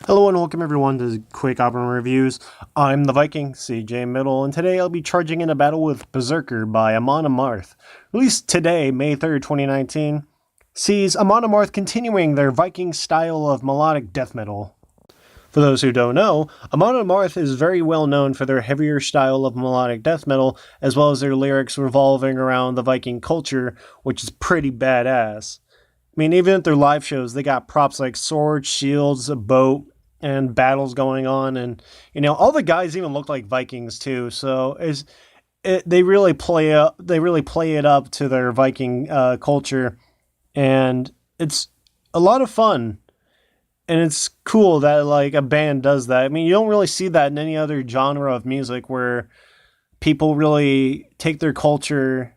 Hello and welcome everyone to Quick Album Reviews. I'm the Viking, CJ Middle, and today I'll be charging in a battle with Berserker by Amon Amarth. Released today, May 3rd, 2019, sees Amon Amarth continuing their Viking style of melodic death metal. For those who don't know, Amon Amarth is very well known for their heavier style of melodic death metal, as well as their lyrics revolving around the Viking culture, which is pretty badass. I mean, even at their live shows, they got props like swords, shields, a boat, and battles going on, and all the guys even look like Vikings too. So they really play it up to their Viking culture, and it's a lot of fun. And it's cool that like a band does that. I mean, you don't really see that in any other genre of music where people really take their culture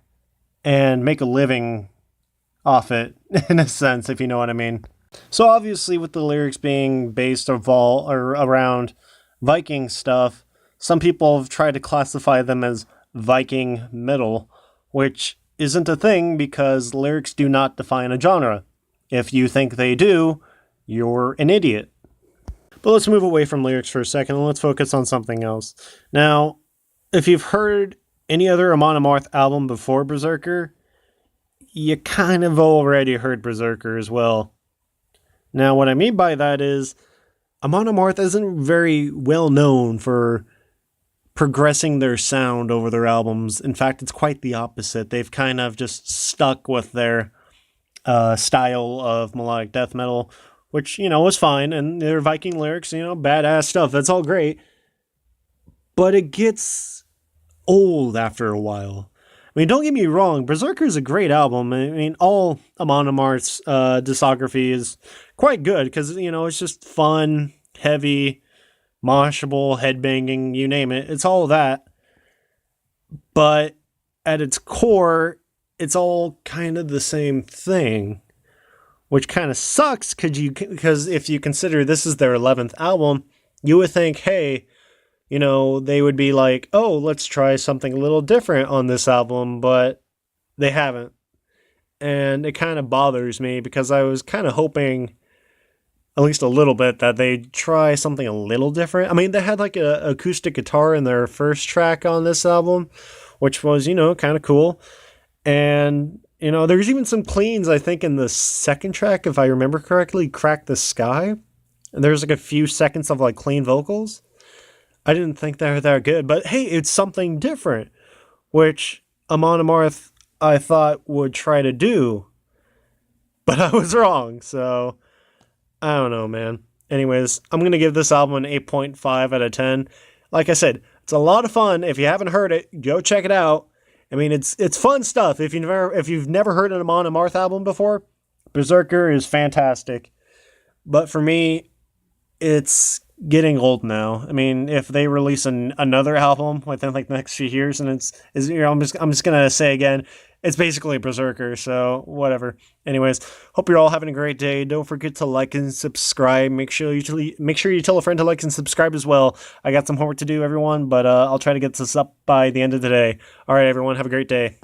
and make a living off it, in a sense, if you know what I mean. So obviously, with the lyrics being based around Viking stuff, some people have tried to classify them as Viking metal, which isn't a thing because lyrics do not define a genre. If you think they do, you're an idiot. But let's move away from lyrics for a second and let's focus on something else. Now, if you've heard any other Amon Amarth album before Berserker, you kind of already heard Berserker as well. Now, what I mean by that is, Amon Amarth isn't very well known for progressing their sound over their albums. In fact, it's quite the opposite. They've kind of just stuck with their style of melodic death metal, which, is fine. And their Viking lyrics, badass stuff. That's all great. But it gets old after a while. I mean, don't get me wrong, Berserker is a great album. I mean, all Amon Amarth's discography is quite good because, it's just fun, heavy, moshable, headbanging, you name it. It's all that. But at its core, it's all kind of the same thing, which kind of sucks because if you consider this is their 11th album, you would think, hey, they would be like, oh, let's try something a little different on this album, but they haven't. And it kind of bothers me because I was kind of hoping, at least a little bit, that they'd try something a little different. I mean, they had like an acoustic guitar in their first track on this album, which was, kind of cool. And, there's even some cleans, I think, in the second track, if I remember correctly, Crack the Sky. And there's like a few seconds of like clean vocals. I didn't think they were that good, but hey, it's something different, which Amon Amarth I thought would try to do, but I was wrong, so I don't know, man. Anyways, I'm going to give this album an 8.5 out of 10. Like I said, it's a lot of fun. If you haven't heard it, go check it out. I mean, it's fun stuff. If you've never heard an Amon Amarth album before, Berserker is fantastic. But for me, it's getting old now. I mean, if they release another album within like the next few years, and I'm just gonna say again, it's basically Berserker. So whatever. Anyways, hope you're all having a great day. Don't forget to like and subscribe. Make sure you tell a friend to like and subscribe as well. I got some homework to do, everyone, but I'll try to get this up by the end of the day. All right, everyone, have a great day.